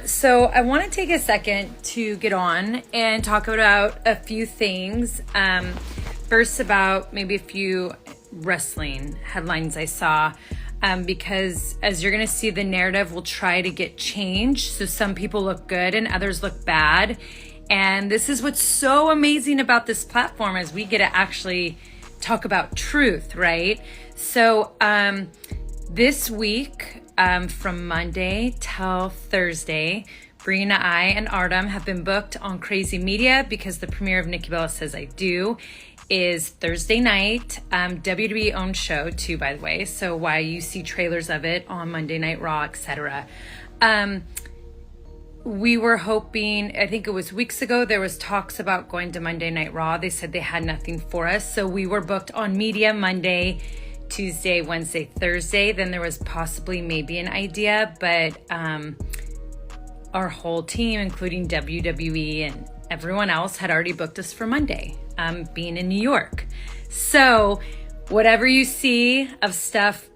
So I want to take a second to get on and talk about a few things. First, about maybe a few wrestling headlines I saw, because as you're going to see, the narrative will try to get changed. So some people look good and others look bad. And this is what's so amazing about this platform, is we get to actually talk about truth, right? So this week, from Monday till Thursday, Brie and I and Artem have been booked on Crazy Media because the premiere of Nikki Bella Says I Do is Thursday night. WWE owned show too, by the way. So why you see trailers of it on Monday Night Raw, etc. We were hoping, I think it was weeks ago, there was talks about going to Monday Night Raw. They said they had nothing for us. So we were booked on media Monday, Tuesday, Wednesday, Thursday. Then there was possibly maybe an idea, but our whole team, including WWE and everyone else, had already booked us for Monday, being in New York. So whatever you see of stuff,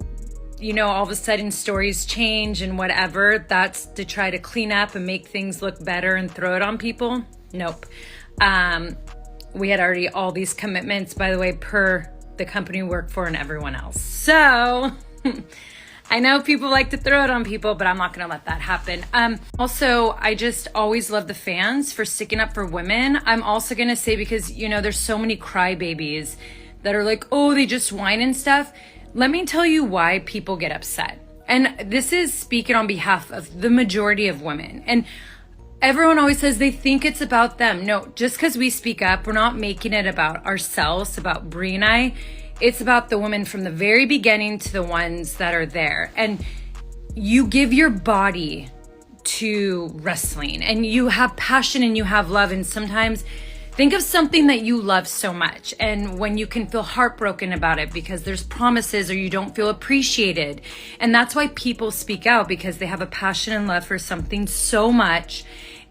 you know, all of a sudden stories change and whatever, that's to try to clean up and make things look better and throw it on people. Nope. We had already all these commitments, by the way, per the company we work for and everyone else. So I know people like to throw it on people, but I'm not going to let that happen. Also, I just always love the fans for sticking up for women. I'm also going to say, because, you know, there's so many crybabies that are like, oh, they just whine and stuff. Let me tell you why people get upset. And this is speaking on behalf of the majority of women. And everyone always says they think it's about them. No, just because we speak up, we're not making it about ourselves, about Brie and I. It's about the women from the very beginning to the ones that are there. And you give your body to wrestling, and you have passion and you have love. And sometimes think of something that you love so much, and when you can feel heartbroken about it because there's promises or you don't feel appreciated. And that's why people speak out, because they have a passion and love for something so much,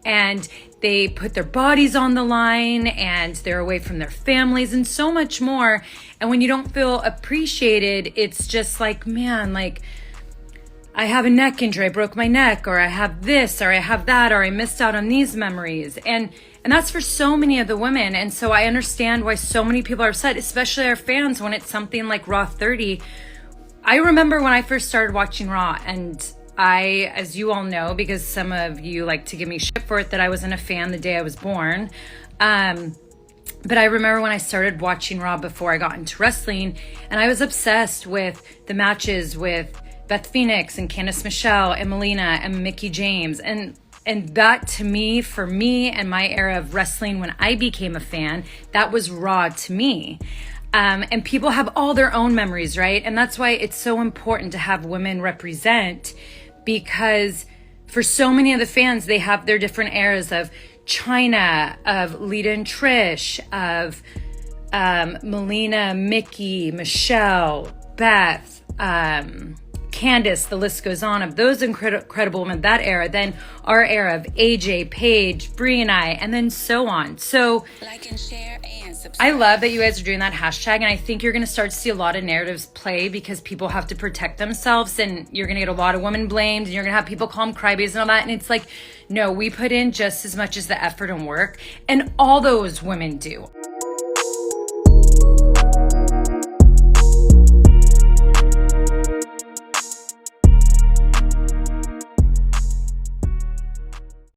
and they put their bodies on the line, and they're away from their families and so much more. And when you don't feel appreciated, it's just like, man, like, I have a neck injury, I broke my neck, or I have this, or I have that, or I missed out on these memories. And that's for so many of the women. And so I understand why so many people are upset, especially our fans, when it's something like Raw 30. I remember when I first started watching Raw, and I, as you all know, because some of you like to give me shit for it, that I wasn't a fan the day I was born. But I remember when I started watching Raw before I got into wrestling, and I was obsessed with the matches with Beth Phoenix and Candice Michelle and Melina and Mickie James. And that, to me, for me and my era of wrestling, when I became a fan, that was Raw to me. And people have all their own memories, right? And that's why it's so important to have women represent, because for so many of the fans, they have their different eras of Chyna, of Lita and Trish, of Melina, Mickie, Michelle, Beth, Candice, the list goes on, of those incredible women, that era. Then our era of AJ, Paige, Brie and I, and then so on. So like and share and subscribe. I love that you guys are doing that hashtag, and I think you're going to start to see a lot of narratives play, because people have to protect themselves, and you're going to get a lot of women blamed, and you're going to have people call them crybabies and all that. And it's like, no, we put in just as much as the effort and work, and all those women do.